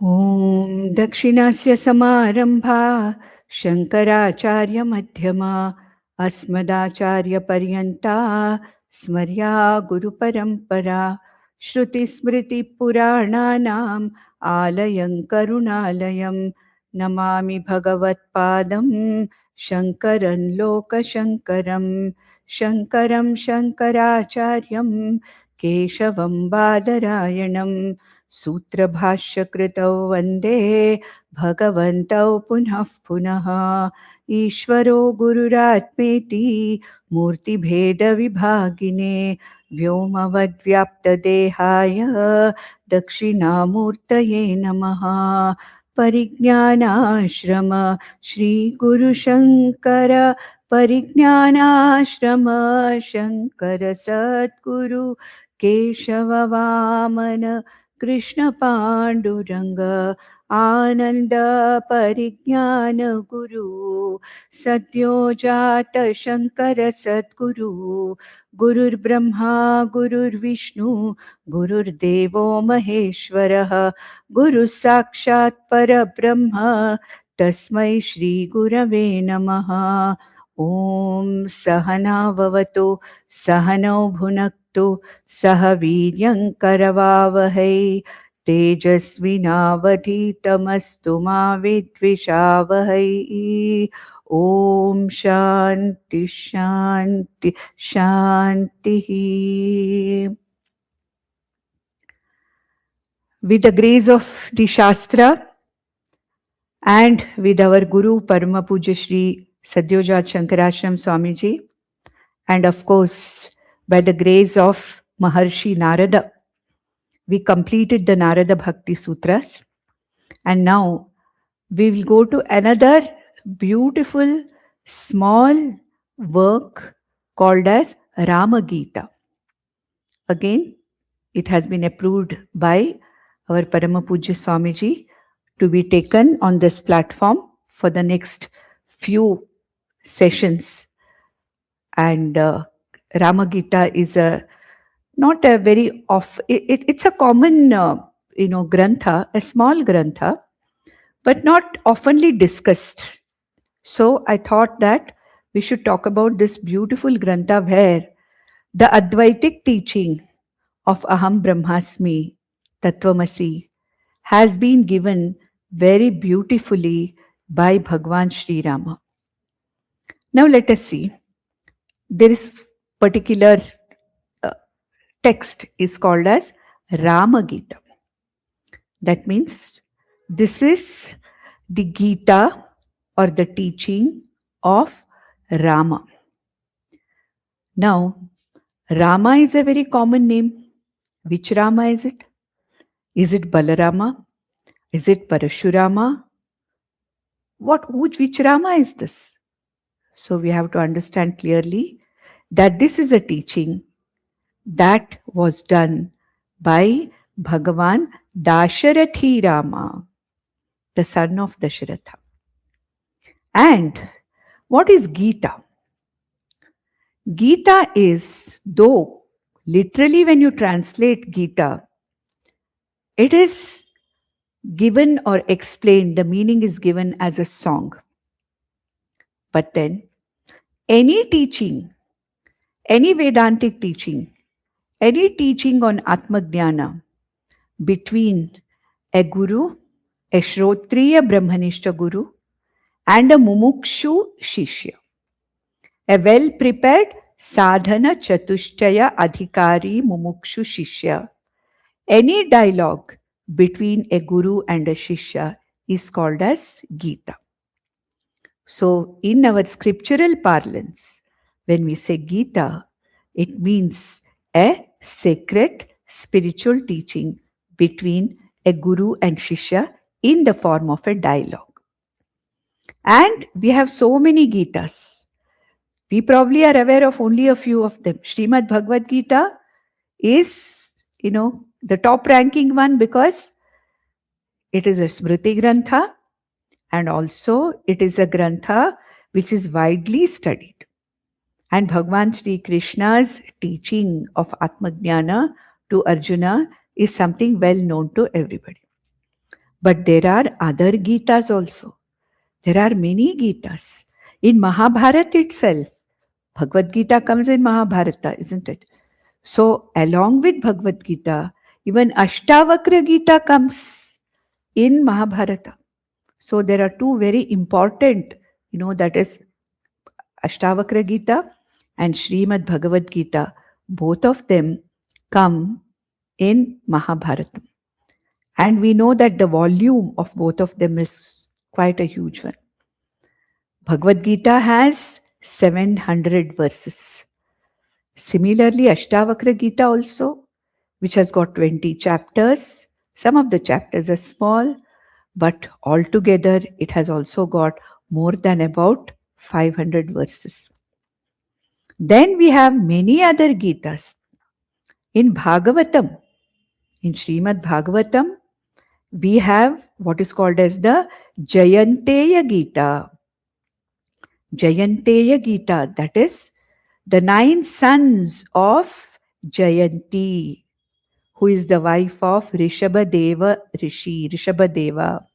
ॐ दक्षिणस्य समारम्भा शङ्कराचार्यमध्यमा अस्मदाचार्यपर्यन्ता स्मर्या गुरुपरम्परा श्रुतिस्मृतिपुराणानाम् आलयं करुणालयं नमामि भगवत्पादं शङ्करं लोकशङ्करं शङ्करं शङ्कराचार्यं केशवं बादरायणं सूत्रभाष्यकृतौ वन्दे भगवन्तौ पुनः पुनः ईश्वरो गुरुरात्मेति मूर्तिभेदविभागिने व्योमवद्व्याप्तदेहाय दक्षिणामूर्तये नमः। परिज्ञानाश्रम श्रीगुरुशङ्कर परिज्ञानाश्रम शङ्कर सद्गुरु केशववामन कृष्ण पाण्डुरङ्ग आनन्द परिज्ञान गुरु सद्योजात शङ्कर सद्गुरु गुरुर्ब्रह्मा गुरुर्विष्णु गुरुर्देवो महेश्वरः गुरुः साक्षात् परब्रह्म तस्मै श्रीगुरवे नमः। ॐ सहना भवतु सहनौ भुनक्तु सह वीर्यं करवावहै तेजस्विनावधीतमस्तु मा विद्विषावहै। ॐ शान्ति शान्ति शान्तिः। With the grace of the Shastra and with our Guru Parama Puja Shri Sadyojat Shankarashram Swamiji, and of course by the grace of Maharshi Narada, we completed the Narada Bhakti Sutras, and now we will go to another beautiful small work called as Ramagita. Again, it has been approved by our Parama Puja Swamiji to be taken on this platform for the next few sessions. And Ramagita is not a very it's a common grantha, a small grantha, but not oftenly discussed. So I thought that we should talk about this beautiful grantha where the Advaitic teaching of Aham Brahmasmi, Tattvamasi, has been given very beautifully by Bhagwan Shri Rama. Now let us see. This particular text is called as Ramagita. That means this is the Gita or the teaching of Rama. Now, Rama is a very common name. Which Rama is it? Is it Balarama? Is it Parashurama? Which Rama is this? So we have to understand clearly that this is a teaching that was done by Bhagavan Dasharathi Rama, the son of Dasharatha. And what is Gita? Gita is, though literally when you translate Gita, it is given or explained, the meaning is given as a song. But then, any teaching, any Vedantic teaching, any teaching on Atma Jnana between a Guru, a Shrotriya Brahmanishta Guru, and a Mumukshu Shishya, a well-prepared Sadhana Chatushtaya Adhikari Mumukshu Shishya, any dialogue between a Guru and a Shishya is called as Gita. So, in our scriptural parlance, when we say Gita, it means a sacred spiritual teaching between a Guru and Shishya in the form of a dialogue. And we have so many Gitas. We probably are aware of only a few of them. Shrimad Bhagwadgita is, the top ranking one because it is a Smriti Grantha and also it is a Grantha which is widely studied. And Bhagwan Shri Krishna's teaching of Atma Jnana to Arjuna is something well known to everybody. But there are other Gitas also. There are many Gitas. In Mahabharata itself, Bhagavad Gita comes in Mahabharata, isn't it? So, along with Bhagavad Gita, even Ashtavakra Gita comes in Mahabharata. So, there are two very important, that is Ashtavakra Gita and Shrimad Bhagavad Gita. Both of them come in Mahabharata. And we know that the volume of both of them is quite a huge one. Bhagavad Gita has 700 verses. Similarly, Ashtavakra Gita also, which has got 20 chapters. Some of the chapters are small, but altogether it has also got more than about 500 verses. Then we have many other Gitas. In Bhagavatam, in Shrimad Bhagavatam, we have what is called as the Jayanteya Gita. Jayanteya Gita, that is the 9 sons of Jayanti, who is the wife of Rishabhadeva Rishi, Rishabhadeva.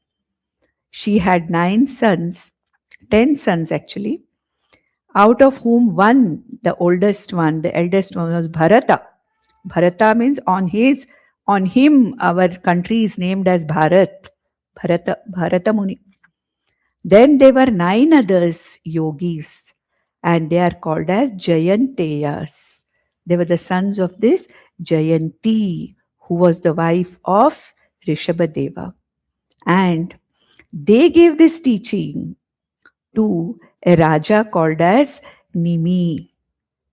She had 9 sons, 10 sons actually, out of whom one, the eldest one was Bharata. Bharata means on him our country is named as Bharat. Bharata Muni. Then there were 9 others yogis, and they are called as Jayanteyas. They were the sons of this Jayanti, who was the wife of Rishabhadeva. And they gave this teaching to a Raja called as Nimi.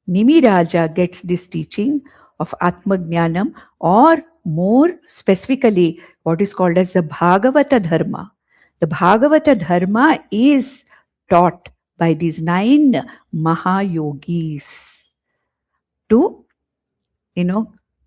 Nimi Raja gets this teaching of Atma Jnanam, or more specifically what is called as the Bhagavata Dharma. The Bhagavata Dharma is taught by these 9 Mahayogis to,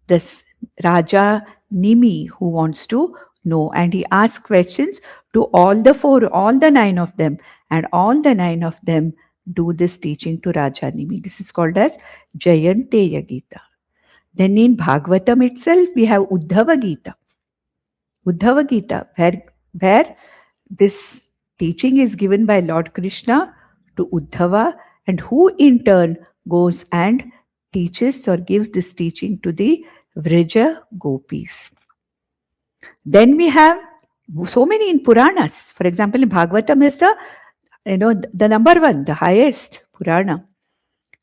this Raja Nimi, who wants to know, and he asks questions to all the 9 of them, and all the 9 of them do this teaching to Raja Nimi. This is called as Jayanteya Gita. Then in Bhagavatam itself, we have Uddhava Gita. Uddhava Gita, where this teaching is given by Lord Krishna to Uddhava, and who in turn goes and teaches or gives this teaching to the Vrija Gopis. Then we have so many in Puranas. For example, in Bhagavatam is the number 1, the highest Purana.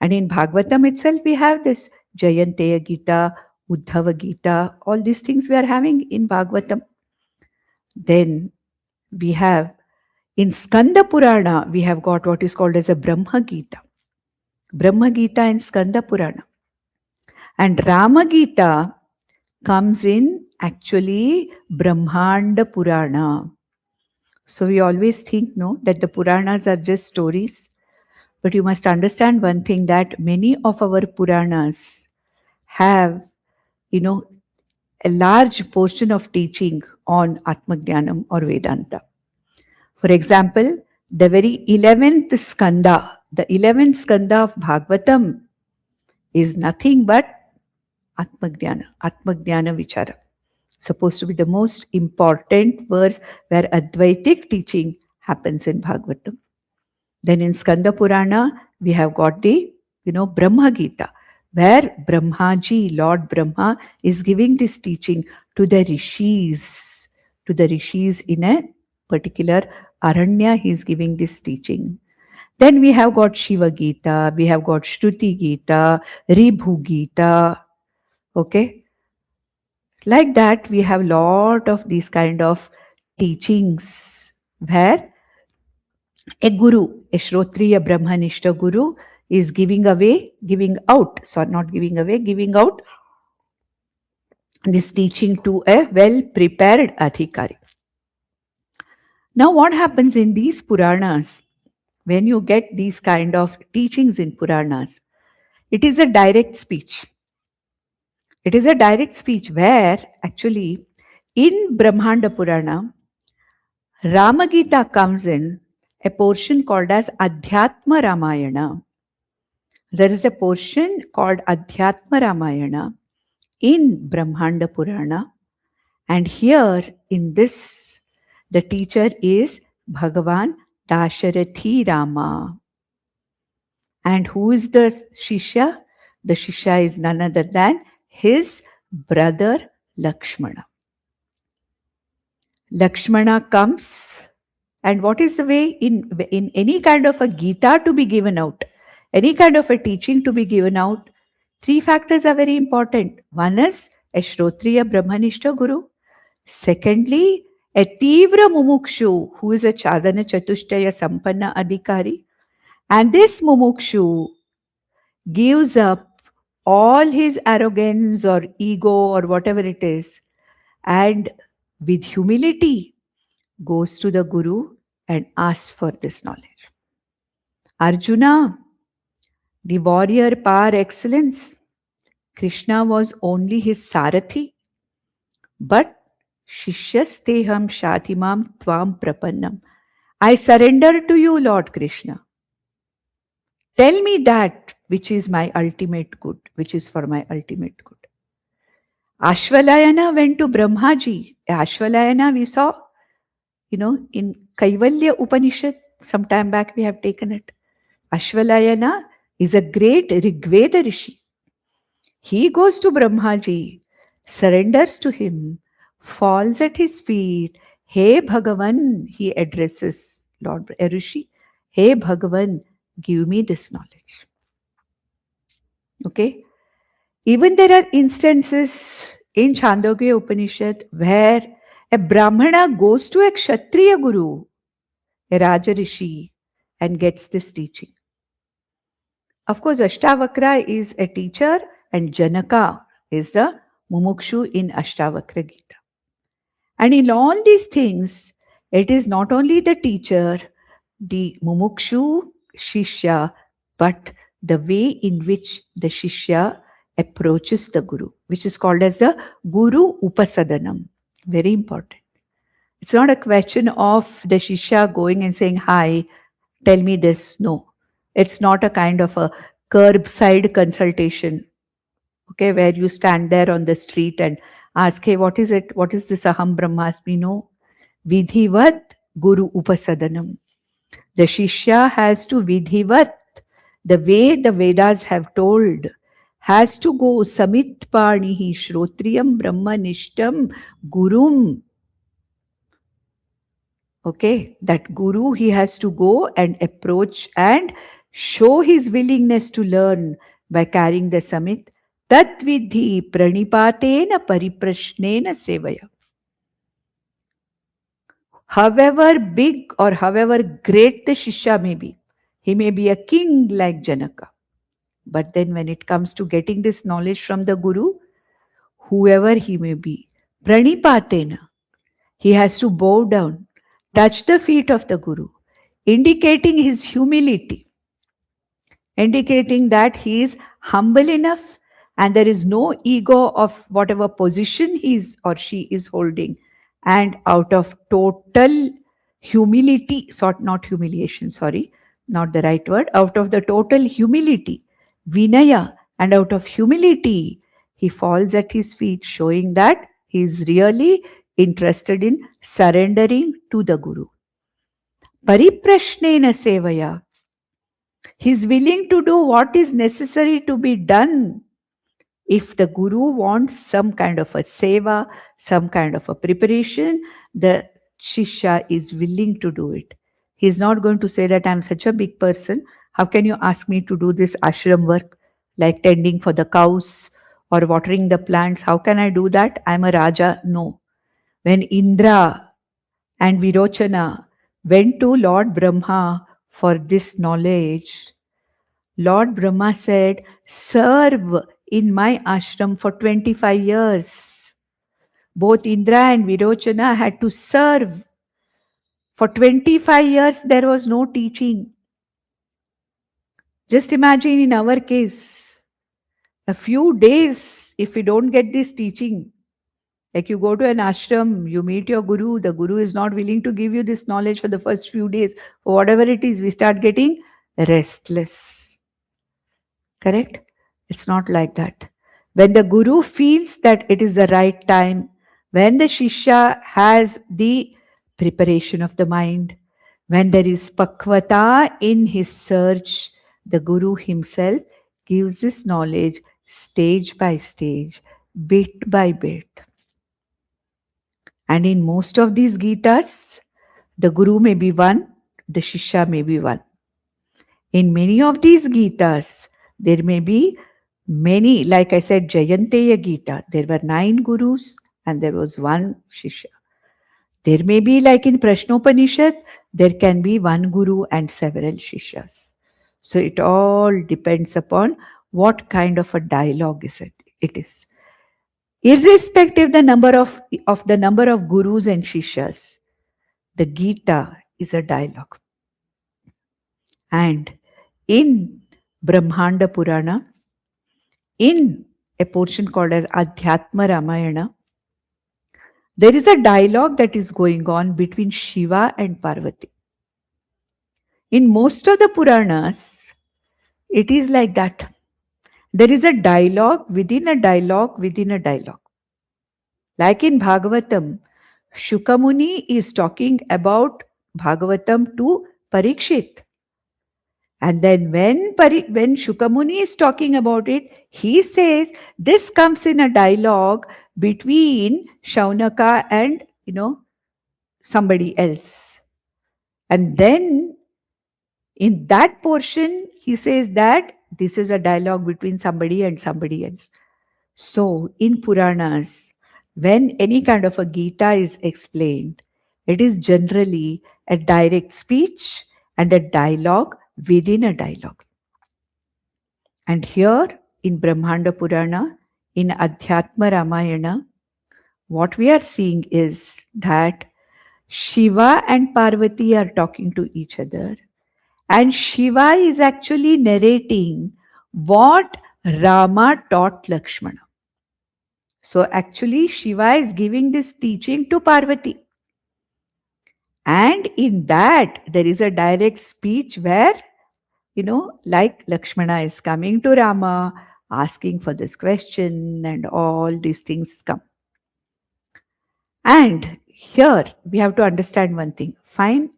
And in Bhagavatam itself, we have this Jayanteya Gita, Uddhava Gita, all these things we are having in Bhagavatam. Then we have in Skanda Purana, we have got what is called as a Brahma Gita. Brahma Gita and Skanda Purana. And Rama Gita comes in actually Brahmanda Purana. So we always think, that the Puranas are just stories. But you must understand one thing, that many of our Puranas have, a large portion of teaching on Atma Jnanam or Vedanta. For example, the very 11th skanda, the 11th skanda of Bhagavatam is nothing but Atma Jnana Vichara. Supposed to be the most important verse where Advaitic teaching happens in Bhagavatam. Then in Skanda Purana, we have got the, Brahma Gita, where Brahmaji, Lord Brahma, is giving this teaching to the rishis. To the rishis in a particular Aranya, he is giving this teaching. Then we have got Shiva Gita, we have got Shruti Gita, Ribhu Gita. Okay? Like that, we have lot of these kind of teachings where a guru, a Shrotriya Brahmanishta guru, is giving out this teaching to a well-prepared adhikari. Now, what happens in these Puranas, when you get these kind of teachings in Puranas, it is a direct speech. It is a direct speech where actually in Brahmanda Purana, Rama Gita comes in a portion called as Adhyatma Ramayana. There is a portion called Adhyatma Ramayana in Brahmanda Purana, and here in this The teacher is Bhagavan Dasharathi Rama. And who is the Shishya? The Shishya is none other than his brother Lakshmana. Lakshmana comes, and what is the way in any kind of a Gita to be given out, any kind of a teaching to be given out? Three factors are very important. One is a Shrotriya Brahmanishta Guru. Secondly, a Tivra Mumukshu, who is a Chadana Chatushtaya Sampanna Adhikari. And this Mumukshu gives up all his arrogance or ego or whatever it is, and with humility goes to the Guru and asks for this knowledge. Arjuna, the warrior par excellence, Krishna was only his Sarathi, but Shishyasteham Shatimam Tvam Prapannam. I surrender to you, Lord Krishna. Tell me that which is my ultimate good, which is for my ultimate good. Ashvalayana went to Brahmaji. Ashvalayana we saw, in Kaivalyopanishad, some time back we have taken it. Ashvalayana is a great Rigveda Rishi. He goes to Brahmaji, surrenders to him, falls at his feet. Hey Bhagavan, he addresses Lord Rishi. Hey Bhagavan, give me this knowledge. Okay? Even there are instances in Chandogya Upanishad where a Brahmana goes to a Kshatriya Guru, a Raja Rishi, and gets this teaching. Of course, Ashtavakra is a teacher and Janaka is the Mumukshu in Ashtavakra Gita. And in all these things, it is not only the teacher, the Mumukshu, Shishya, but the way in which the Shishya approaches the Guru, which is called as the Guru Upasadanam. Very important. It's not a question of the Shishya going and saying, hi, tell me this. No. It's not a kind of a curbside consultation, okay, where you stand there on the street and ask, hey, what is it? What is this Aham Brahmasmi? No. Vidhivat Guru Upasadanam. The Shishya has to Vidhivat, the way the Vedas have told, has to go Samitpanihi Shrotriyam Brahmanishtam Gurum. Okay, that Guru, he has to go and approach and show his willingness to learn by carrying the Samit. Tat vidhi pranipatena pariprashnena sevaya. However big or however great the Shishya may be, he may be a king like Janaka. But then when it comes to getting this knowledge from the Guru, whoever he may be, pranipatena, he has to bow down, touch the feet of the Guru, indicating his humility, indicating that he is humble enough and there is no ego of whatever position he is or she is holding. And out of total humility, not humiliation, sorry, not the right word, out of the total humility, Vinaya, and out of humility, he falls at his feet, showing that he is really interested in surrendering to the Guru. Pariprashnena sevaya. He is willing to do what is necessary to be done. If the Guru wants some kind of a seva, some kind of a preparation, the Shishya is willing to do it. He is not going to say that I am such a big person. How can you ask me to do this ashram work, like tending for the cows or watering the plants? How can I do that? I am a Raja. No. When Indra and Virochana went to Lord Brahma for this knowledge, Lord Brahma said, serve in my ashram for 25 years. Both Indra and Virochana had to serve. For 25 years, there was no teaching. Just imagine in our case, a few days, if we don't get this teaching, like you go to an ashram, you meet your Guru, the Guru is not willing to give you this knowledge for the first few days, or whatever it is, we start getting restless. Correct? It's not like that. When the Guru feels that it is the right time, when the Shishya has the preparation of the mind. When there is pakvata in his search, the Guru himself gives this knowledge stage by stage, bit by bit. And in most of these Gitas, the Guru may be one, the Shishya may be one. In many of these Gitas, there may be many, like I said, Jayanteya Gita, there were 9 Gurus and there was one Shishya. There may be, like in Prashnopanishad, there can be one Guru and several Shishyas. So it all depends upon what kind of a dialogue it is. Irrespective the number of the number of Gurus and Shishyas, the Gita is a dialogue. And in Brahmanda Purana, in a portion called as Adhyatma Ramayana, there is a dialogue that is going on between Shiva and Parvati. In most of the Puranas, it is like that. There is a dialogue within a dialogue within a dialogue. Like in Bhagavatam, Shukamuni is talking about Bhagavatam to Parikshit. And then when Shukamuni is talking about it, he says this comes in a dialogue between Shaunaka and, somebody else. And then in that portion, he says that this is a dialogue between somebody and somebody else. So in Puranas, when any kind of a Gita is explained, it is generally a direct speech and a dialogue within a dialogue. And here in Brahmanda Purana, in Adhyatma Ramayana, what we are seeing is that Shiva and Parvati are talking to each other. And Shiva is actually narrating what Rama taught Lakshmana. So actually Shiva is giving this teaching to Parvati. And in that there is a direct speech where, like Lakshmana is coming to Rama, asking for this question and all these things come. And here we have to understand one thing. Fine,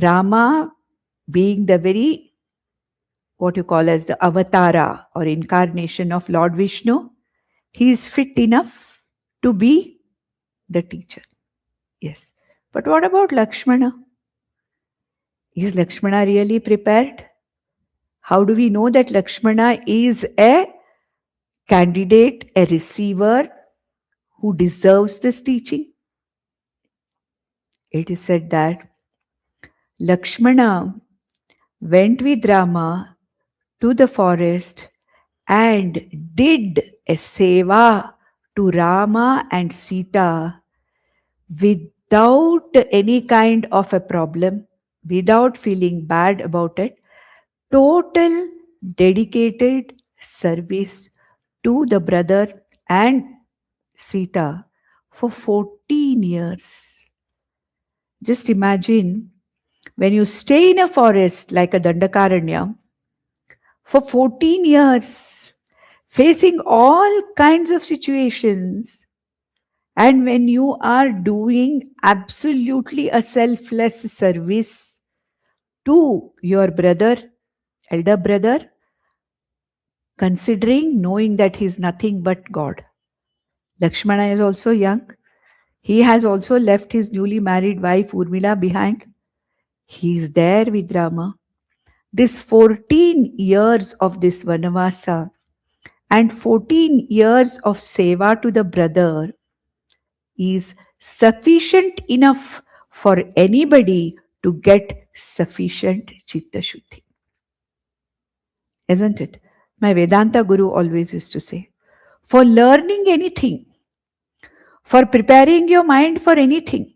Rama being the very, what you call as the avatara or incarnation of Lord Vishnu, he is fit enough to be the teacher. Yes. But what about Lakshmana? Is Lakshmana really prepared? How do we know that Lakshmana is a candidate, a receiver who deserves this teaching? It is said that Lakshmana went with Rama to the forest and did a seva to Rama and Sita without any kind of a problem, without feeling bad about it. Total dedicated service to the brother and Sita for 14 years. Just imagine when you stay in a forest like a Dandakaranya for 14 years, facing all kinds of situations, and when you are doing absolutely a selfless service to your brother, elder brother, considering, knowing that he is nothing but God. Lakshmana is also young. He has also left his newly married wife Urmila behind. He is there with Rama. This 14 years of this Vanavasa and 14 years of seva to the brother is sufficient enough for anybody to get sufficient Chitta Shuddhi. Isn't it? My Vedanta Guru always used to say, for learning anything, for preparing your mind for anything,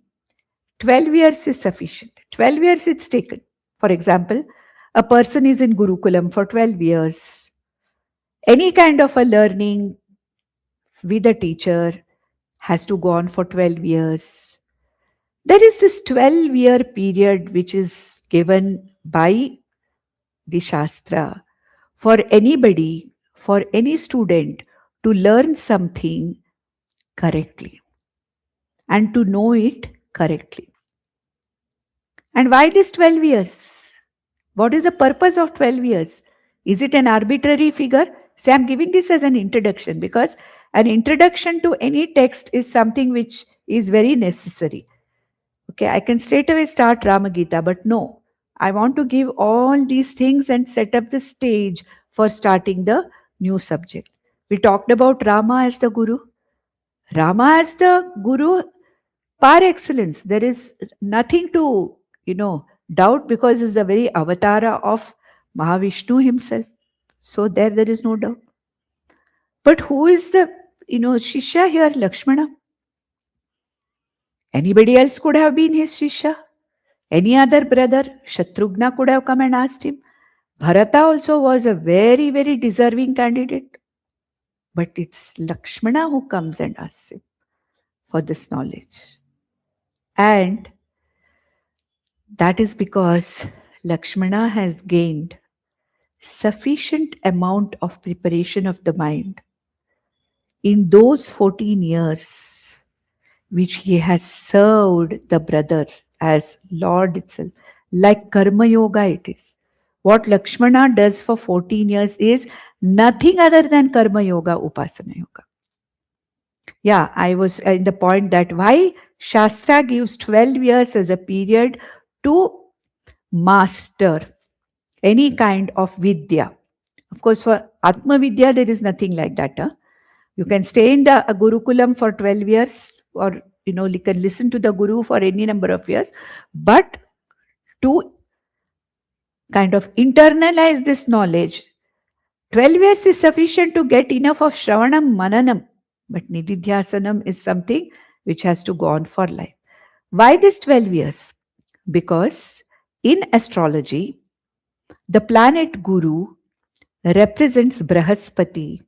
12 years is sufficient. 12 years it's taken. For example, a person is in Gurukulam for 12 years. Any kind of a learning with a teacher has to go on for 12 years. There is this 12-year period which is given by the Shastra for anybody, for any student to learn something correctly and to know it correctly. And why this 12 years? What is the purpose of 12 years? Is it an arbitrary figure? Say, I'm giving this as an introduction because an introduction to any text is something which is very necessary. Okay, I can straight away start Ramagita, but no, I want to give all these things and set up the stage for starting the new subject. We talked about Rama as the Guru. Rama as the Guru par excellence. There is nothing to, doubt because he's the very avatara of Mahavishnu himself. So there is no doubt. But who is the, Shishya here? Lakshmana. Anybody else could have been his Shishya. Any other brother, Shatrughna could have come and asked him. Bharata also was a very, very deserving candidate. But it's Lakshmana who comes and asks him for this knowledge. And that is because Lakshmana has gained sufficient amount of preparation of the mind in those 14 years which he has served the brother as Lord itself. Like Karma Yoga it is. What Lakshmana does for 14 years is nothing other than Karma Yoga, Upasana Yoga. Yeah, I was in the point that why Shastra gives 12 years as a period to master any kind of Vidya. Of course, for Atma Vidya, there is nothing like that. Huh? You can stay in the Gurukulam for 12 years or, you can listen to the Guru for any number of years. But to kind of internalize this knowledge, 12 years is sufficient to get enough of Shravanam Mananam. But Nididhyasanam is something which has to go on for life. Why this 12 years? Because in astrology, the planet Guru represents Brahaspati,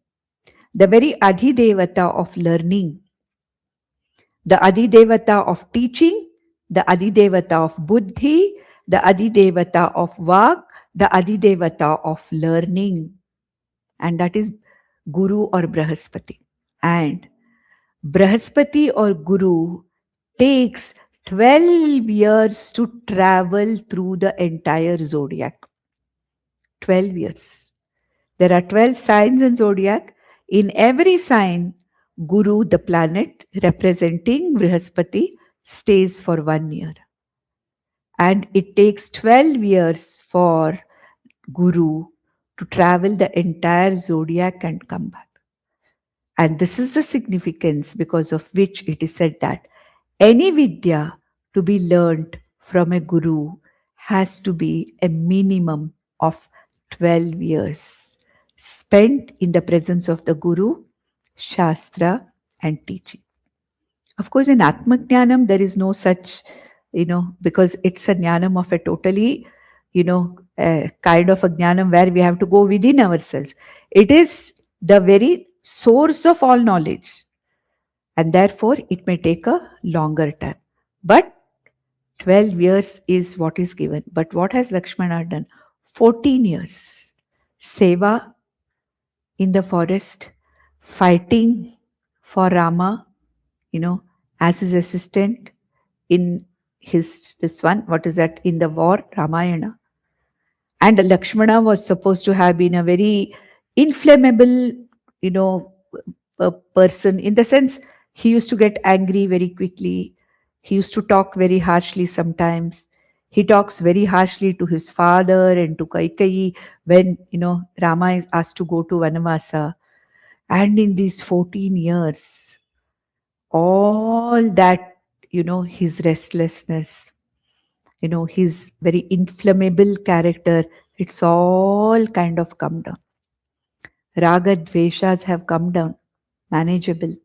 the very Adhidevata of learning, the Adhidevata of teaching, the Adhidevata of Buddhi, the Adhidevata of Vak, the Adhidevata of learning. And that is Guru or Brahaspati. And Brahaspati or Guru takes 12 years to travel through the entire zodiac. 12 years. There are 12 signs in zodiac. In every sign, Guru, the planet representing Brihaspati, stays for 1 year. And it takes 12 years for Guru to travel the entire zodiac and come back. And this is the significance because of which it is said that any Vidya to be learned from a Guru has to be a minimum of 12 years spent in the presence of the Guru, Shastra and teaching. Of course, in Atma Jnanam, there is no such, because it's a Jnanam of a totally, kind of a Jnanam where we have to go within ourselves. It is the very source of all knowledge. And therefore, it may take a longer time. But 12 years is what is given. But what has Lakshmana done? 14 years. Seva in the forest, fighting for Rama, as his assistant in in the war, Ramayana. And Lakshmana was supposed to have been a very inflammable, person in the sense he used to get angry very quickly. He used to talk very harshly sometimes. He talks very harshly to his father and to Kaikeyi when, Rama is asked to go to Vanavasa. And in these 14 years, all that, his restlessness, his very inflammable character, it's all kind of come down. Raga dveshas have come down, manageable.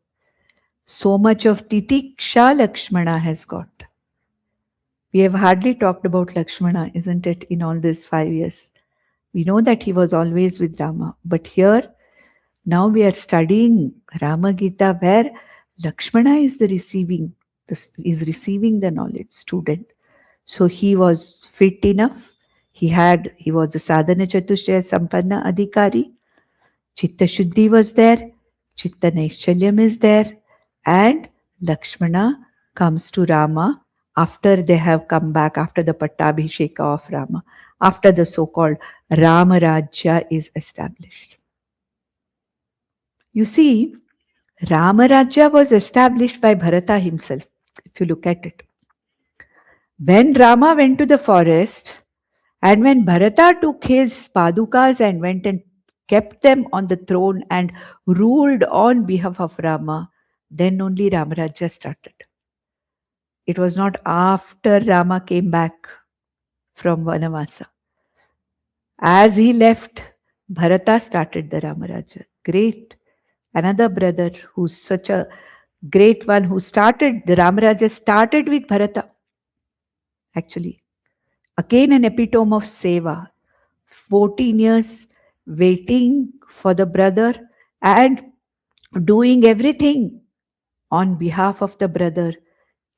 So much of titiksha Lakshmana has got. We have hardly talked about Lakshmana, isn't it, in all these 5 years. We know that he was always with Rama. But here, now we are studying Ramagita where Lakshmana is receiving the knowledge student. So he was fit enough. He was a sadhana chatushya sampanna adhikari. Chitta Shuddhi was there. Chitta Naischalyam is there. And Lakshmana comes to Rama after they have come back, after the Pattabhisheka of Rama, after the so-called Rama Rajya is established. You see, Rama Rajya was established by Bharata himself, if you look at it. When Rama went to the forest, and when Bharata took his padukas and went and kept them on the throne and ruled on behalf of Rama, then only Rama Rajya started. It was not after Rama came back from Vanavasa. As he left, Bharata started the Rama Rajya. Great. Another brother who's such a great one who started the Rama Rajya started with Bharata. Actually, again an epitome of seva. 14 years waiting for the brother and doing everything on behalf of the brother,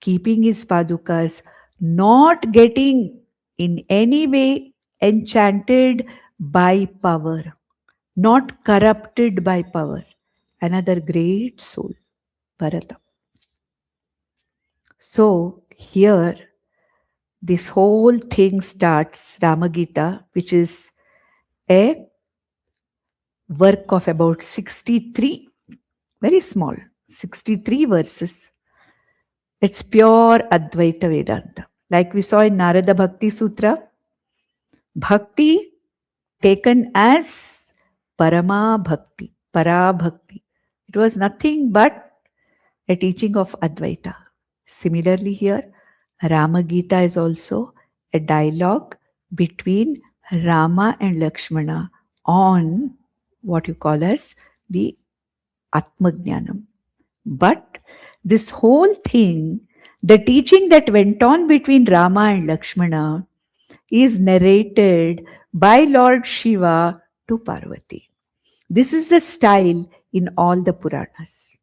keeping his padukas, not getting in any way enchanted by power, not corrupted by power. Another great soul, Bharata. So here, this whole thing starts, Ramagita, which is a work of about 63, very small, 63 verses. It's pure Advaita Vedanta. Like we saw in Narada Bhakti Sutra, Bhakti taken as Parama Bhakti, Para Bhakti. It was nothing but a teaching of Advaita. Similarly here, Ramagita is also a dialogue between Rama and Lakshmana on what you call as the Atma Jnanam. But this whole thing, the teaching that went on between Rama and Lakshmana is narrated by Lord Shiva to Parvati. This is the style in all the Puranas.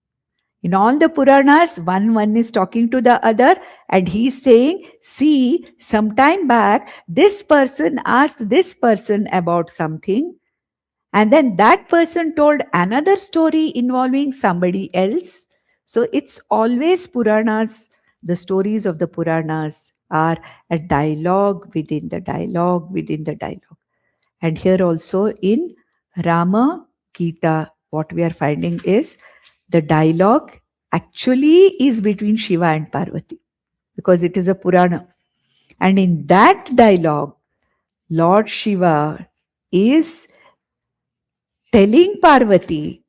In all the Puranas, one is talking to the other and he's saying, see, some time back, this person asked this person about something, and then that person told another story involving somebody else. So it's always Puranas, the stories of the Puranas are a dialogue within the dialogue within the dialogue. And here also in Rama Gita, what we are finding is the dialogue actually is between Shiva and Parvati because it is a Purana. And in that dialogue, Lord Shiva is telling Parvati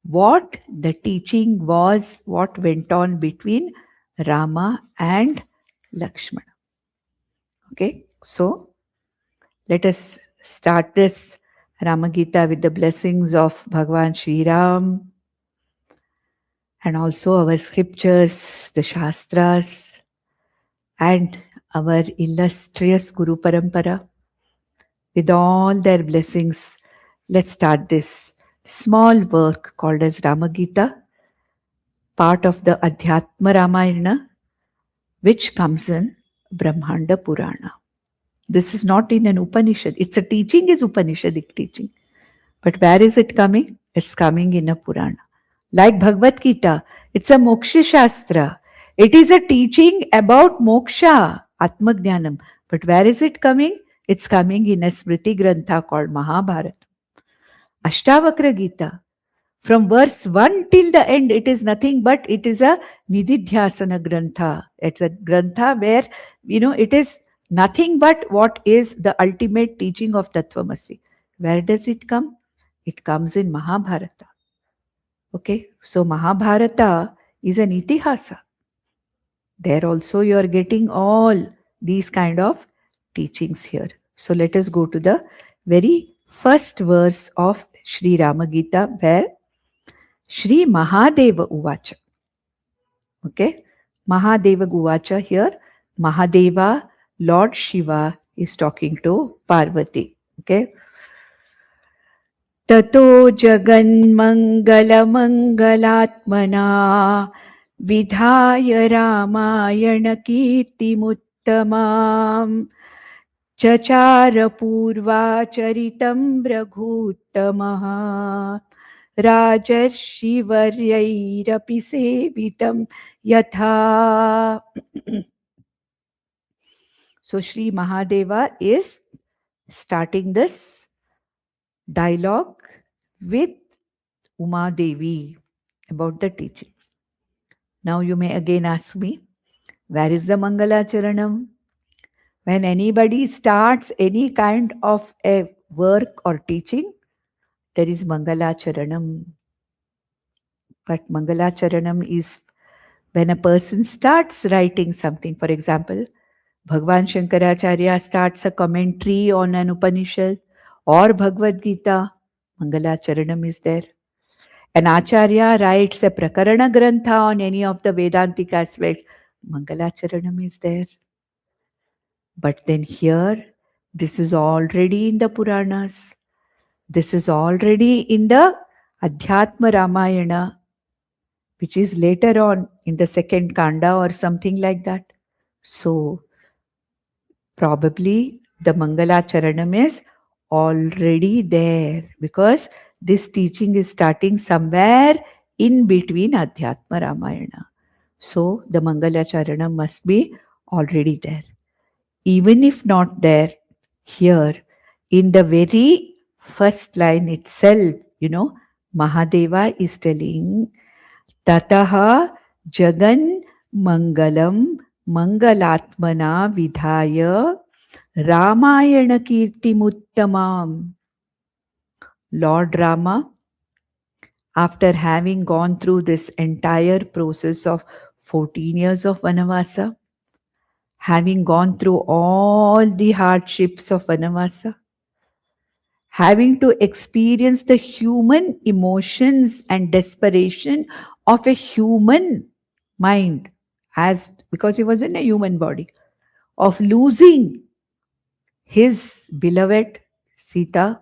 what the teaching was, what went on between Rama and Lakshmana. Okay, so let us start this Ramagita with the blessings of Bhagavan Shri Ram and also our scriptures, the Shastras, and our illustrious Guru Parampara. With all their blessings, let's start this small work called as Ramagita, part of the Adhyatma Ramayana, which comes in Brahmanda Purana. This is not in an Upanishad. It's a teaching, is Upanishadic teaching. But where is it coming? It's coming in a Purana. Like Bhagavad Gita, it's a Moksha Shastra. It is a teaching about moksha, Atma Jnanam. But where is it coming? It's coming in a Smriti Grantha called Mahabharata. Ashtavakra Gita. From verse 1 till the end, it is nothing but it is a Nididhyasana Grantha. It's a Grantha where, it is nothing but what is the ultimate teaching of Tattvamasi. Where does it come? It comes in Mahabharata. Okay, so Mahabharata is an itihasa. There also you are getting all these kind of teachings here. So let us go to the very first verse of Shriramagita where Shri Mahadeva Uvacha. Okay, Mahadeva Uvacha here. Mahadeva, Lord Shiva is talking to Parvati. Okay. Tato Jaganmangalamangalaatmana Vidhaya Ramayana Kirtimuttamam Chachara Purva Charitam Raghutamaha Rajarshi Varyairapi Sevitam Yatha. So Sri Mahadeva is starting this dialogue with Uma Devi about the teaching. Now you may again ask me, where is the Mangalacharanam? When anybody starts any kind of a work or teaching, there is Mangalacharanam. But Mangalacharanam is when a person starts writing something. For example, Bhagwan Shankaracharya starts a commentary on an Upanishad or Bhagavad Gita, Mangalacharanam is there. An Acharya writes a Prakarana Grantha on any of the Vedantic aspects, Mangalacharanam is there. But then here, this is already in the Puranas. This is already in the Adhyatma Ramayana, which is later on in the second Kanda or something like that. So, probably the Mangalacharanam is already there because this teaching is starting somewhere in between Adhyatma Ramayana. So, the Mangalacharanam must be already there. Even if not there, here in the very first line itself, Mahadeva is telling Tataha Jagan Mangalam Mangalatmana Vidhaya Ramayana Kirtimuttamam. Lord Rama, after having gone through this entire process of 14 years of Vanavasa, having gone through all the hardships of Vanavasa, having to experience the human emotions and desperation of a human mind, because he was in a human body, of losing his beloved Sita,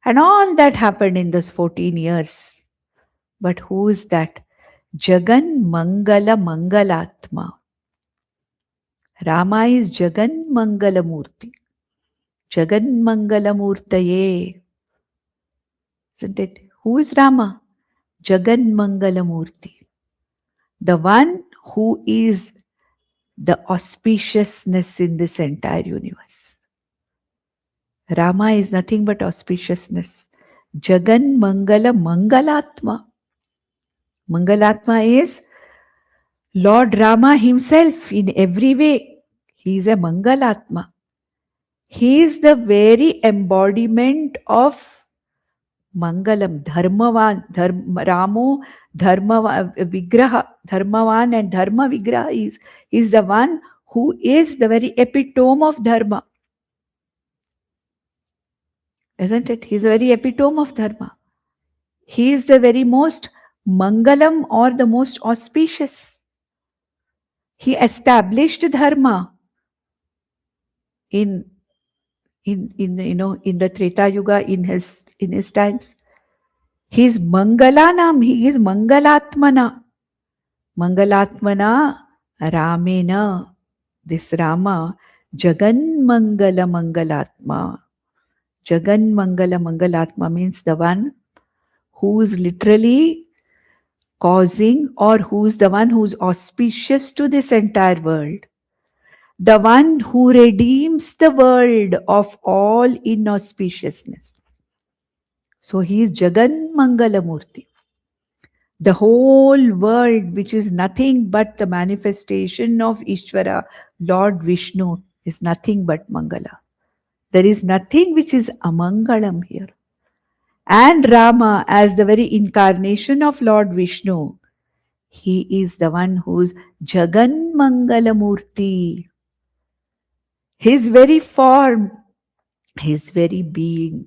and all that happened in those 14 years. But who is that? Jagan Mangala Mangalatma. Rama is Jagan Mangala Murti. Jagan Mangala Murtaye. Isn't it? Who is Rama? Jagan Mangala Murti. The one who is the auspiciousness in this entire universe. Rama is nothing but auspiciousness. Jagan Mangala Mangalatma. Mangalatma is Lord Rama himself in every way. He is a Mangalatma. He is the very embodiment of Mangalam, Dharmavan, Ramo, Dharma Vigraha, Dharmavan and Dharma Vigraha is the one who is the very epitome of Dharma. Isn't it? He is the very epitome of Dharma. He is the very most Mangalam or the most auspicious. He established Dharma in the Treta Yuga in his times. He is Mangalanam, he is Mangalatmana. Mangalatmana Ramena. This Rama, Jagan Mangala Mangalatma. Jagan Mangala Mangalatma means the one who is literally causing, or who is the one who is auspicious to this entire world. The one who redeems the world of all inauspiciousness. So he is Jagan Mangala Murti. The whole world, which is nothing but the manifestation of Ishvara, Lord Vishnu, is nothing but Mangala. There is nothing which is Amangalam here. And Rama, as the very incarnation of Lord Vishnu, he is the one who's Jagan Mangala Murti. His very form, his very being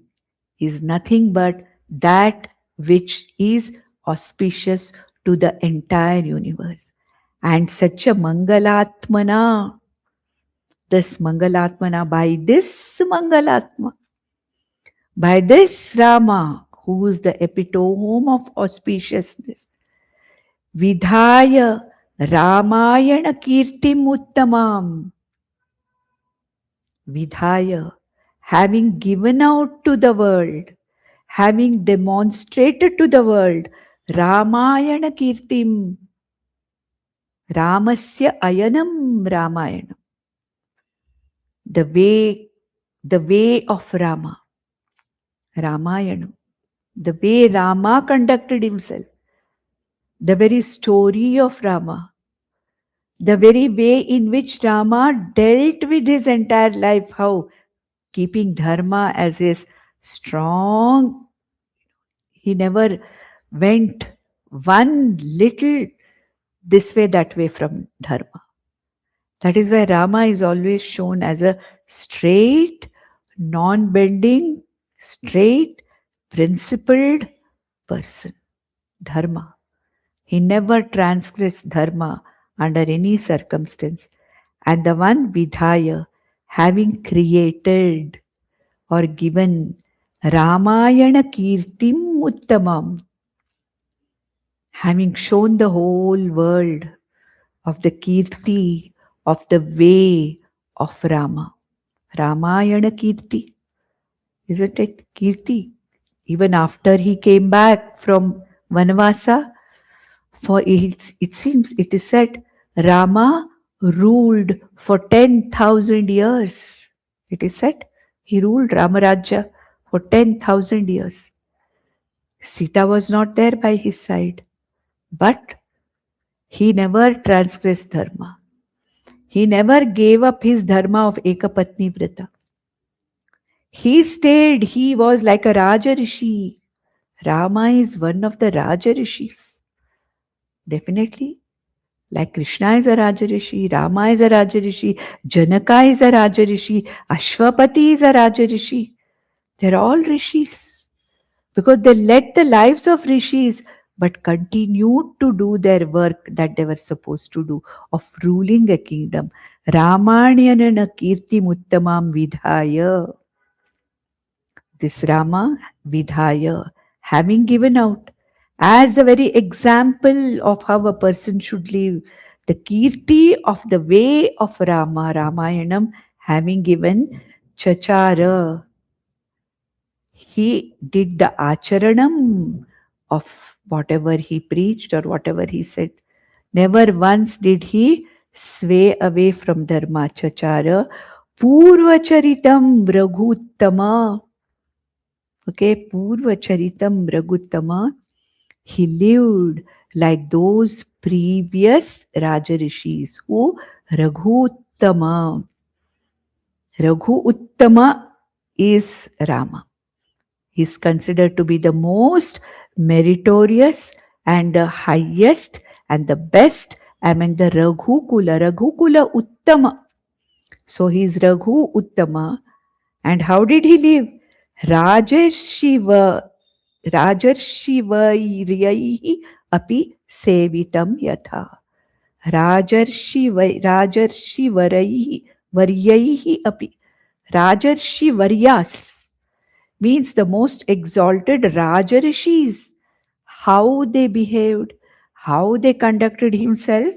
is nothing but that which is auspicious to the entire universe. And such a Mangalatmana, this Mangalatmana, by this Mangalatma, by this Rama, who is the epitome of auspiciousness, Vidhaya Ramayana Kirtim Uttamam, Vidhaya, having given out to the world, having demonstrated to the world, Ramayana Kirtim, Ramasya Ayanam Ramayana. the way of Rama, Ramayana, the way Rama conducted himself, the very story of Rama, the very way in which Rama dealt with his entire life, how keeping Dharma as his strong, he never went one little this way, that way from Dharma. That is why Rama is always shown as a straight, non-bending, straight, principled person. Dharma. He never transgressed Dharma under any circumstance. And the one Vidhaya, having created or given Ramayana Kirtim Uttamam, having shown the whole world of the Kirti, of the way of Rama. Ramayana Kirti, isn't it? Kirti. Even after he came back from Vanvasa, for it seems, it is said, Rama ruled for 10,000 years. It is said he ruled Ramarajya for 10,000 years. Sita was not there by his side, but he never transgressed Dharma. He never gave up his Dharma of Ekapatni Vrata. He stayed, he was like a Raja Rishi. Rama is one of the Raja Rishis. Definitely. Like Krishna is a Raja Rishi, Rama is a Raja Rishi, Janaka is a Raja Rishi, Ashwapati is a Raja Rishi. They're all Rishis. Because they led the lives of Rishis but continued to do their work that they were supposed to do of ruling a kingdom. Ramayana Kirti Muttamam Vidhaya. This Rama Vidhaya, having given out as a very example of how a person should live, the Kirti of the way of Rama, Ramayanam, having given Chachara, he did the Acharanam of whatever he preached or whatever he said. Never once did he sway away from Dharma. Chachara Purvacharitam Raghuttama. Okay, Purva Charitam Raghuttama. He lived like those previous Rajarishis who Raghuttama. Raghu Uttama is Rama. He is considered to be the most meritorious and the highest and the best among the Raghukula. Raghukula Uttama. So he is Raghu Uttama. And how did he live? Rajarshivairyahi api sevitam yatha. Rajarshivaryahi api. Rajarshivaryas means the most exalted Rajarishis. How they behaved, how they conducted himself,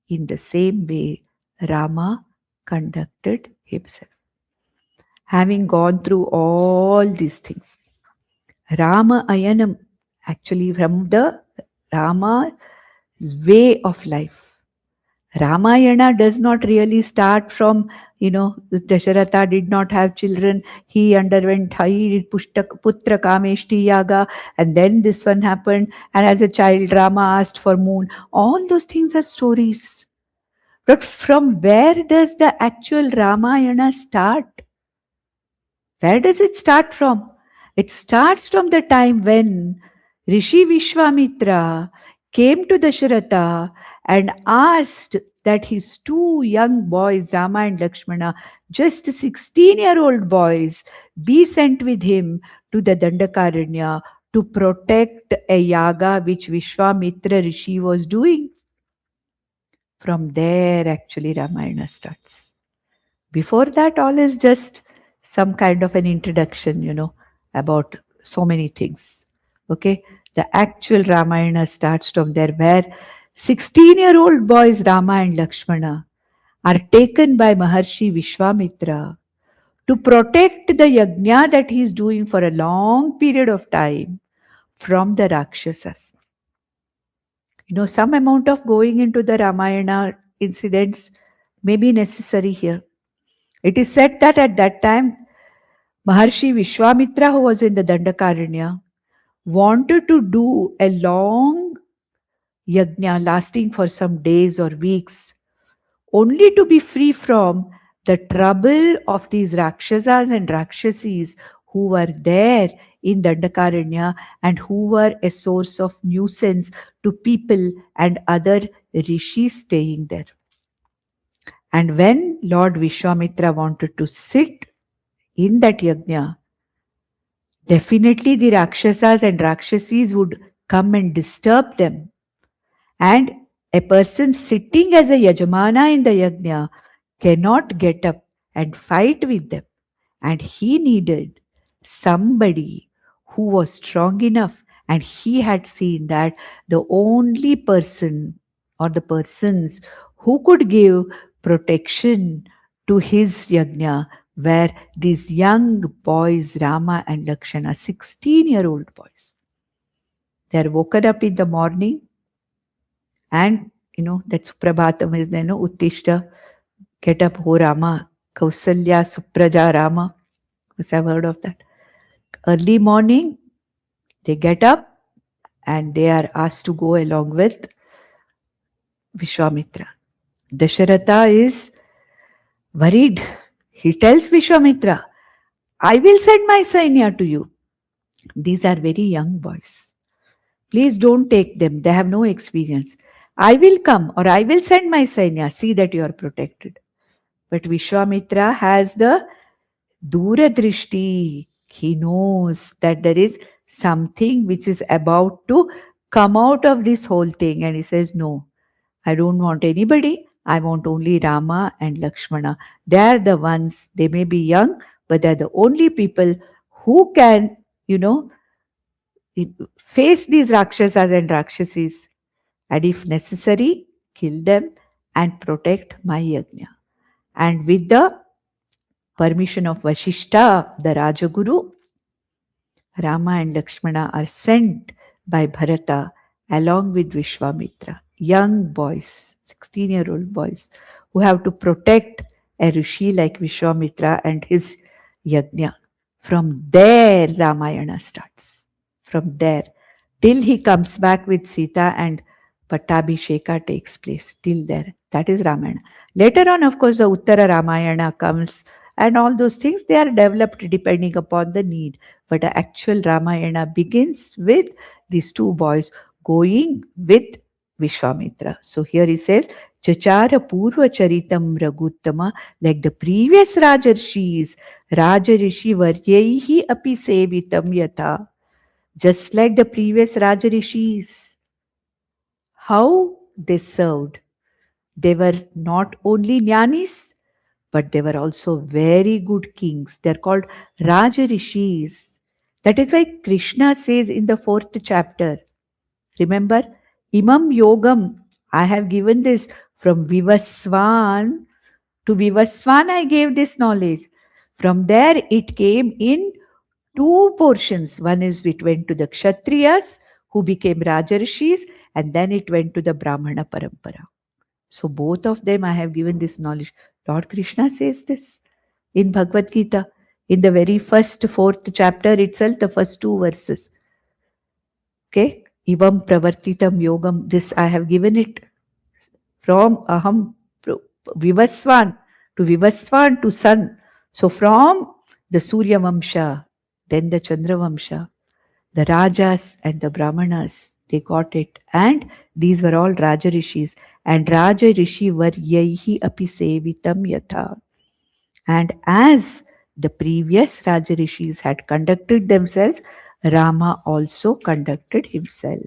in the same way Rama conducted himself. Having gone through all these things, Rama Ayanam, actually from the Rama's way of life. Ramayana does not really start from, Dasharatha did not have children, he underwent, he did Putra Kameshti Yaga, and then this one happened, and as a child Rama asked for moon. All those things are stories. But from where does the actual Ramayana start? Where does it start from? It starts from the time when Rishi Vishwamitra came to Dasharatha and asked that his two young boys, Rama and Lakshmana, just 16-year-old boys, be sent with him to the Dandakaranya to protect a yaga which Vishwamitra Rishi was doing. From there, actually, Ramayana starts. Before that, all is just some kind of an introduction, about so many things. Okay, the actual Ramayana starts from there, where 16-year-old boys Rama and Lakshmana are taken by Maharshi Vishwamitra to protect the yajna that he is doing for a long period of time from the Rakshasas. Some amount of going into the Ramayana incidents may be necessary here. It is said that at that time, Maharshi Vishwamitra, who was in the Dandakaranya, wanted to do a long yajna lasting for some days or weeks, only to be free from the trouble of these Rakshasas and Rakshasis who were there in Dandakaranya and who were a source of nuisance to people and other rishis staying there. And when Lord Vishwamitra wanted to sit in that yajna, definitely the Rakshasas and Rakshasis would come and disturb them. And a person sitting as a Yajamana in the yajna cannot get up and fight with them. And he needed somebody who was strong enough, and he had seen that the only person or the persons who could give protection to his yajna were these young boys, Rama and Lakshmana, 16-year-old boys. They are woken up in the morning, and that Suprabhatam is there, Uttishta, get up, ho Rama, Kausalya, Supraja Rama. Must have heard of that. Early morning, they get up and they are asked to go along with Vishwamitra. Dasharatha is worried. He tells Vishwamitra, I will send my Sainya to you. These are very young boys. Please don't take them. They have no experience. I will come, or I will send my Sainya. See that you are protected. But Vishwamitra has the Duradrishti. He knows that there is something which is about to come out of this whole thing. And he says, no, I don't want anybody. I want only Rama and Lakshmana. They are the ones, they may be young, but they are the only people who can, face these Rakshasas and Rakshasis. And if necessary, kill them and protect my yajna. And with the permission of Vashishta, the Rajaguru, Rama and Lakshmana are sent by Bharata along with Vishwamitra, young boys, 16-year-old boys, who have to protect a rishi like Vishwamitra and his yajna. From there, Ramayana starts. From there, till he comes back with Sita and Pattabhisheka takes place. Till there, that is Ramayana. Later on, of course, the Uttara Ramayana comes, and all those things, they are developed depending upon the need. But the actual Ramayana begins with these two boys going with Vishwamitra. So here he says, Chachara Purva Charitam Raghuttama, like the previous Rajarshis, Rajarishi Varyaihi Api Sevitam Yatha. Just like the previous Rajarishis, how they served. They were not only jnanis, but they were also very good kings. They are called Rajarishis. That is why Krishna says in the 4th chapter, remember, Imam Yogam, I have given this from Vivaswan. To Vivaswan I gave this knowledge. From there it came in two portions. One is it went to the Kshatriyas who became Rajarishis, and then it went to the Brahmana Parampara. So both of them I have given this knowledge. Lord Krishna says this in Bhagavad Gita, in the very first 4th chapter itself, the first 2 verses. Okay, Ivam Pravartitam Yogam, this I have given it from Aham Vivaswan to Sun. So from the Surya Vamsha, then the Chandra Vamsha, the Rajas and the Brahmanas, they got it. And these were all Rajarishis. And Rajarishi Varyaihi Api Sevitam Yatha. And as the previous Rajarishis had conducted themselves, Rama also conducted himself.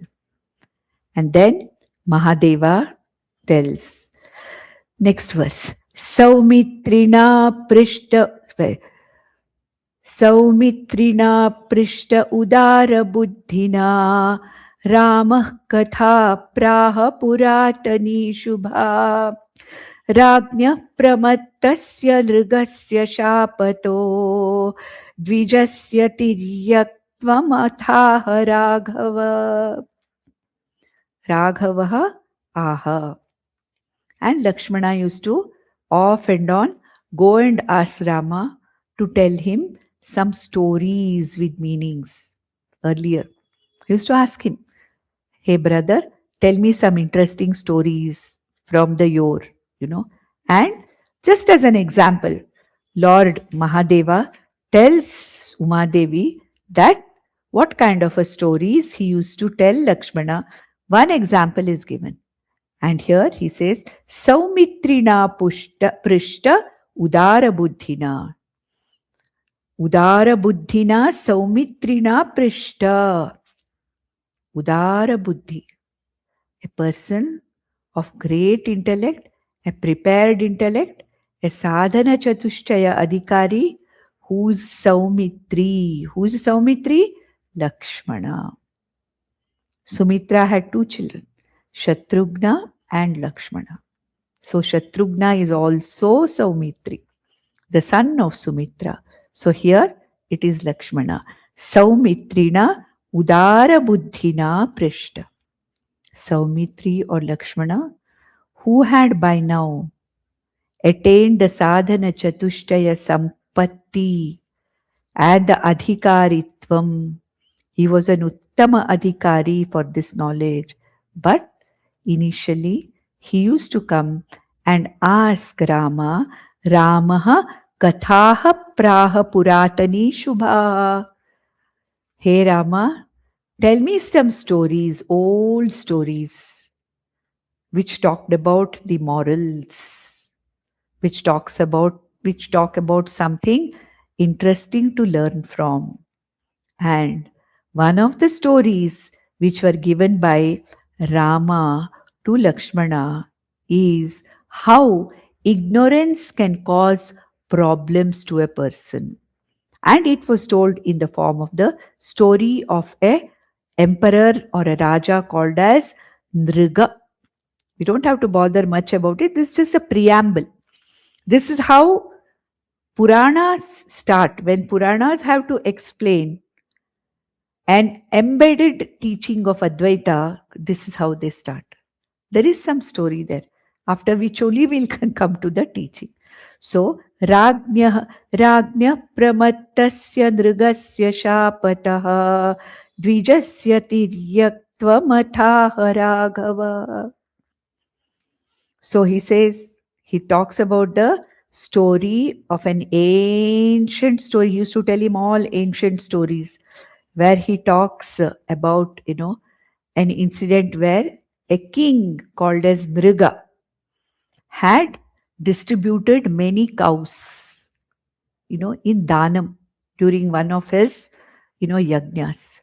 And then Mahadeva tells, next verse, Saumitrina Prishta Udara Buddhina Ramah Katha Praha Puratani Shubha Ragnya Pramattasya Nrigasya Shapato Dvijasya Tiryatvam Athaha Raghava. Raghavaha Aha. And Lakshmana used to off and on go and ask Rama to tell him some stories with meanings. Earlier, he used to ask him, hey brother, tell me some interesting stories from the yore, And just as an example, Lord Mahadeva tells Umadevi that what kind of a stories he used to tell Lakshmana. One example is given. And here he says, Saumitrina Prishta Udara Buddhina. Udara Buddhina Saumitrina Prishta. Udara Buddhi. A person of great intellect, a prepared intellect, a sadhana chatushtaya adhikari, who's Saumitri. Who's Saumitri? Lakshmana. Sumitra had two children, Shatrughna and Lakshmana. So Shatrughna is also Saumitri, the son of Sumitra. So here it is Lakshmana. Saumitrina Udara Buddhina Prishta. Saumitri or Lakshmana, who had by now attained the sadhana chatushtaya sampatti and the adhikaritvam. He was an uttama adhikari for this knowledge, but initially he used to come and ask Rama, Ramaha kathaha praha puratani shubha. Hey Rama, tell me some stories, old stories, which talked about the morals, which talk about something interesting to learn from. And one of the stories which were given by Rama to Lakshmana is how ignorance can cause problems to a person. And it was told in the form of the story of a emperor or a raja called as Nriga. We don't have to bother much about it. This is just a preamble. This is how Puranas start. When Puranas have to explain an embedded teaching of Advaita, this is how they start. There is some story there, after which only we'll come to the teaching. So, Ragnya pramattasya nrigasya shapataha dvijasya tiryaktvamathaha raghava. So he says, he talks about the story of an ancient story. He used to tell him all ancient stories, where he talks about, an incident where a king called as Nriga had distributed many cows, in Danam during one of his, yajnas.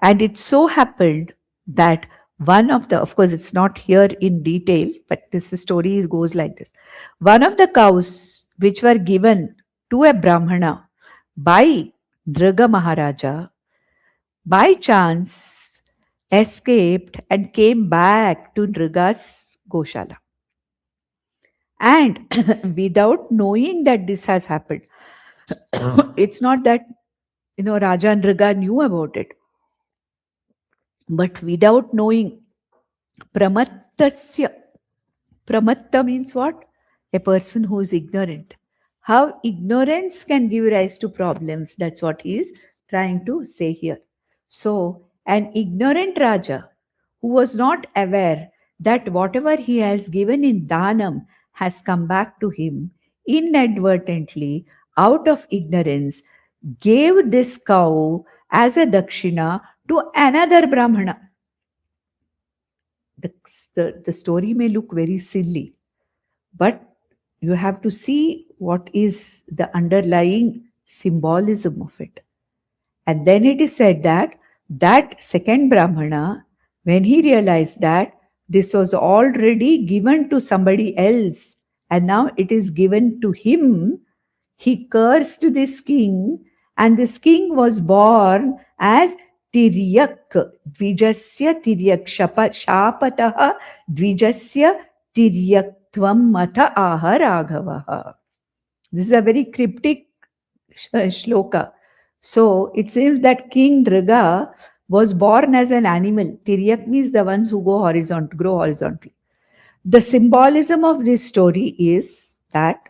And it so happened that one of the, of course, it's not here in detail, but this story goes like this. One of the cows which were given to a Brahmana by Dhriga Maharaja, by chance escaped and came back to Dhriga's Goshala. And without knowing that this has happened, it's not that, Raja and Dhriga knew about it. But without knowing, pramattasya. Pramatta means what? A person who is ignorant. How ignorance can give rise to problems. That's what he is trying to say here. So, an ignorant Raja who was not aware that whatever he has given in Dhanam has come back to him inadvertently, out of ignorance, gave this cow as a dakshina to another Brahmana. The story may look very silly, but you have to see what is the underlying symbolism of it. And then it is said that that second Brahmana, when he realized that this was already given to somebody else and now it is given to him, he cursed this king, and this king was born as Tiryak, Dvijasya Tiryak, Shapataha Dvijasya Tiryaktvam Matha Aha Raghavaha. This is a very cryptic shloka. So it seems that King Dhriga was born as an animal. Tiryak means the ones who grow horizontally. The symbolism of this story is that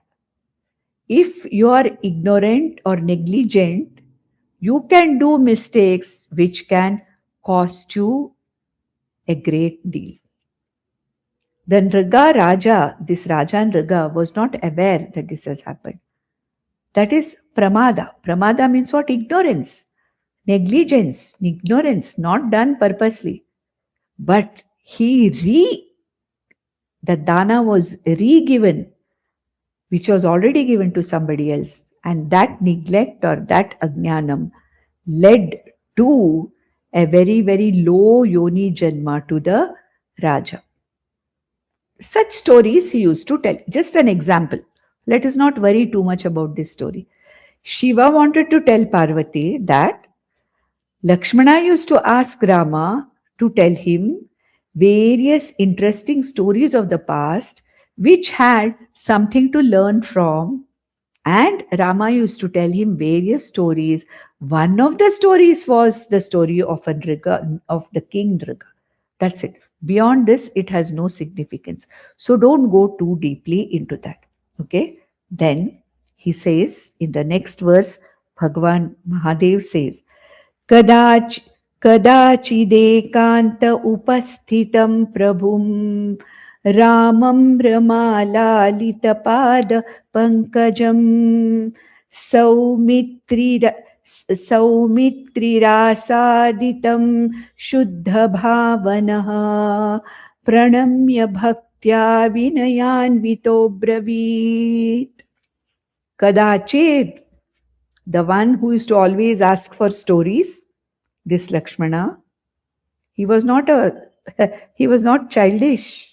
if you are ignorant or negligent, you can do mistakes which can cost you a great deal. The Nriga Raja, this Raja Nriga, was not aware that this has happened. That is pramada. Pramada means what? Ignorance, negligence, ignorance, not done purposely. But the dana was re-given, which was already given to somebody else. And that neglect or that ajnanam led to a very, very low yoni janma to the Raja. Such stories he used to tell. Just an example. Let us not worry too much about this story. Shiva wanted to tell Parvati that Lakshmana used to ask Rama to tell him various interesting stories of the past which had something to learn from, and Rama used to tell him various stories. One of the stories was the story of of the king Nriga. That's it. Beyond this, it has no significance. So don't go too deeply into that. Okay. Then he says in the next verse, Bhagavan Mahadev says, कदाच कदाचिदेकान्त उपस्थितं प्रभुं रामं रमालालितपाद पंकजं सौमित्रिरासादितं शुद्धभावनः प्रणम्य भक्त्या विनयान्वितो ब्रवीत्. Kadachit, the one who used to always ask for stories, this Lakshmana, he was not childish.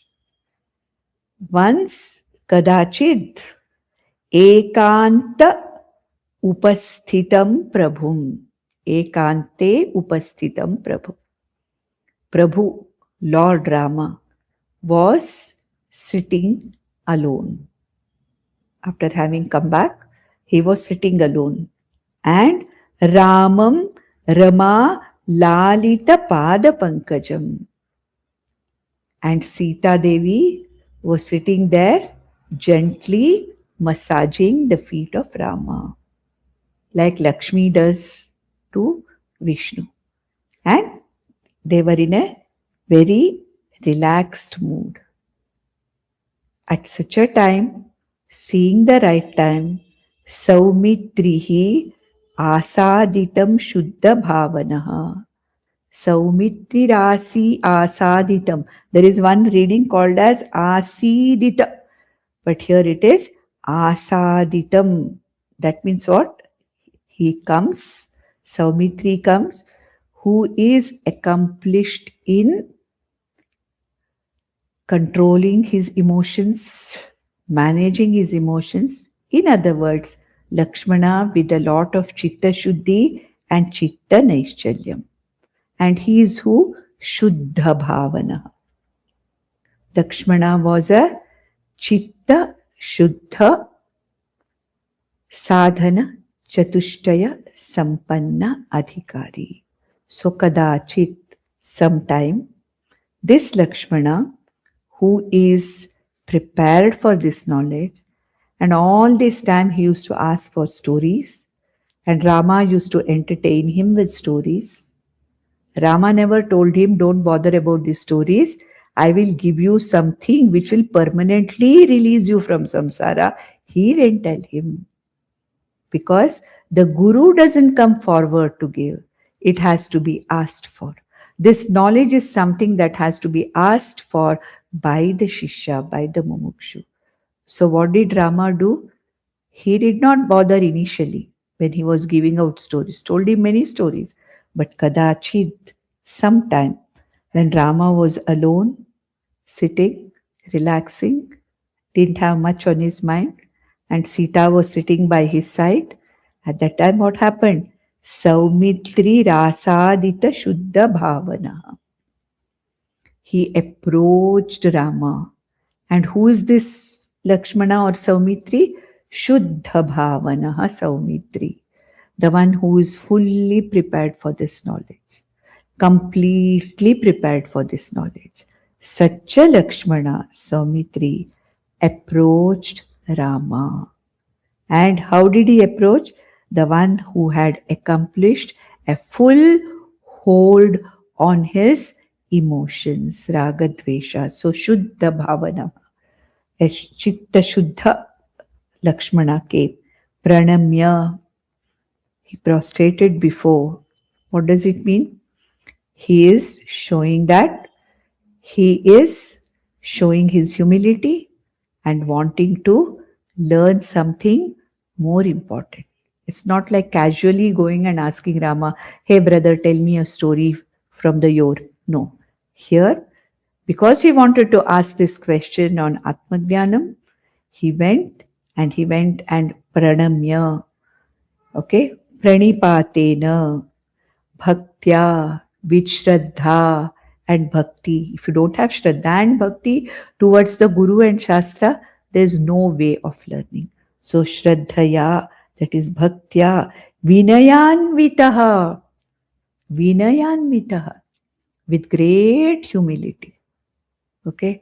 Once kadachit ekanta upasthitam prabhum, ekante upasthitam prabhu. Prabhu, Lord Rama, was sitting alone. After having come back, he was sitting alone. And Ramam Rama Lalita Pada Pankajam. And Sita Devi was sitting there gently massaging the feet of Rama, like Lakshmi does to Vishnu. And they were in a very relaxed mood. At such a time, seeing the right time, Saumitrihi Asaditam Shuddha Bhavanaha. Saumitrirasi Asaditam. There is one reading called as Asidita, but here it is Asaditam. That means what? He comes, Saumitri comes, who is accomplished in controlling his emotions, managing his emotions. In other words, Lakshmana with a lot of Chitta Shuddhi and Chitta Naishchalyam. And he is who? Shuddha Bhavana. Lakshmana was a Chitta Shuddha Sadhana Chatushtaya Sampanna Adhikari. So Kadachit, sometime, this Lakshmana, who is prepared for this knowledge, and all this time he used to ask for stories, and Rama used to entertain him with stories. Rama never told him, don't bother about these stories. I will give you something which will permanently release you from samsara. He didn't tell him. Because the Guru doesn't come forward to give. It has to be asked for. This knowledge is something that has to be asked for by the Shishya, by the Mumukshu. So what did Rama do? He did not bother initially when he was giving out stories. Told him many stories. But Kadachit, sometime when Rama was alone, sitting, relaxing, didn't have much on his mind, and Sita was sitting by his side. At that time, what happened? Saumitri Rasadita Shuddha Bhavana. He approached Rama. And who is this Lakshmana or Saumitri? Shuddha Bhavana Saumitri. The one who is fully prepared for this knowledge. Completely prepared for this knowledge. Such a Lakshmana, Saumitri, approached Rama. And how did he approach? The one who had accomplished a full hold on his emotions, raga dvesha. So Shuddha Bhavana, a Chitta Shuddha Lakshmana came. Pranamya, he prostrated before. What does it mean? He is showing that he is showing his humility and wanting to learn something more important. It's not like casually going and asking Rama, hey brother, tell me a story from the Yor. No. Here, because he wanted to ask this question on Atmajnanam, he went and pranamya, okay, pranipatena, bhaktya, with shraddha and bhakti. If you don't have shraddha and bhakti towards the Guru and Shastra, there's no way of learning. So shraddhaya, that is bhaktya, vinayanvitaha, vinayanvitaha, with great humility. Okay,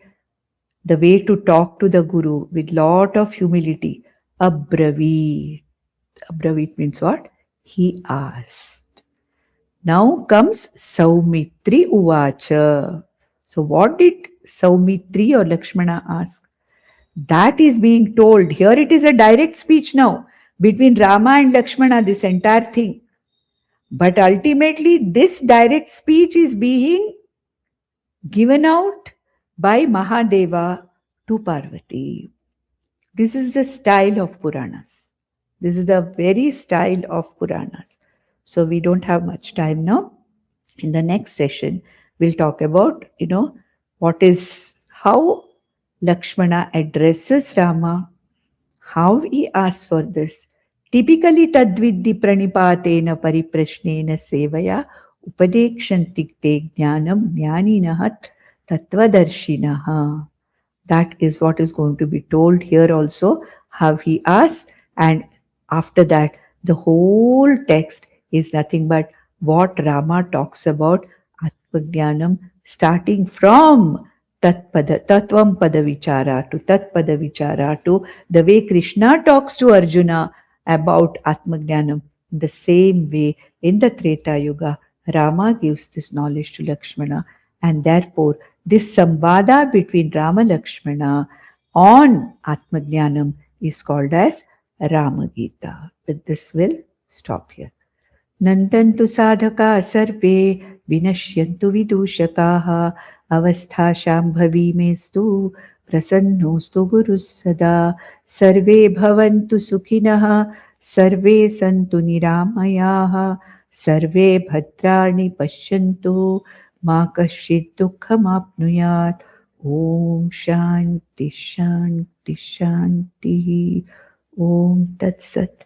the way to talk to the Guru with lot of humility. Abravit. Abravit means what? He asked. Now comes Saumitri Uvacha. So what did Saumitri or Lakshmana ask? That is being told. Here it is a direct speech now between Rama and Lakshmana, this entire thing. But ultimately, this direct speech is being given out by Mahadeva to Parvati. This is the style of Puranas. This is the very style of Puranas. So we don't have much time now. In the next session, we'll talk about, how Lakshmana addresses Rama, how he asks for this. Typically, tadviddi pranipatena pariprashnena sevaya upadekshantik te jnanam jnaninahat tattvadarshinaha. That is what is going to be told here also, how he asks. And after that, the whole text is nothing but what Rama talks about Atmajnanam, starting from Tattvam Pada Vichara to Tatpada Vichara to the way Krishna talks to Arjuna about Atmajnanam. The same way in the Treta Yuga, Rama gives this knowledge to Lakshmana, and therefore this samvada between Rama Lakshmana on Atmajnanam is called as Ramagita. With this, we'll stop here. Nandantu sadhaka sarve vinashyantu vidushakaha avasthasham bhavimestu prasannostu gurus sada sarve bhavantu sukhinaha sarve santu niramayaha sarve bhadrani pashyantu ma kaschid dukkham apnuyat. Om Shanti Shanti Shanti. Om Tat Sat.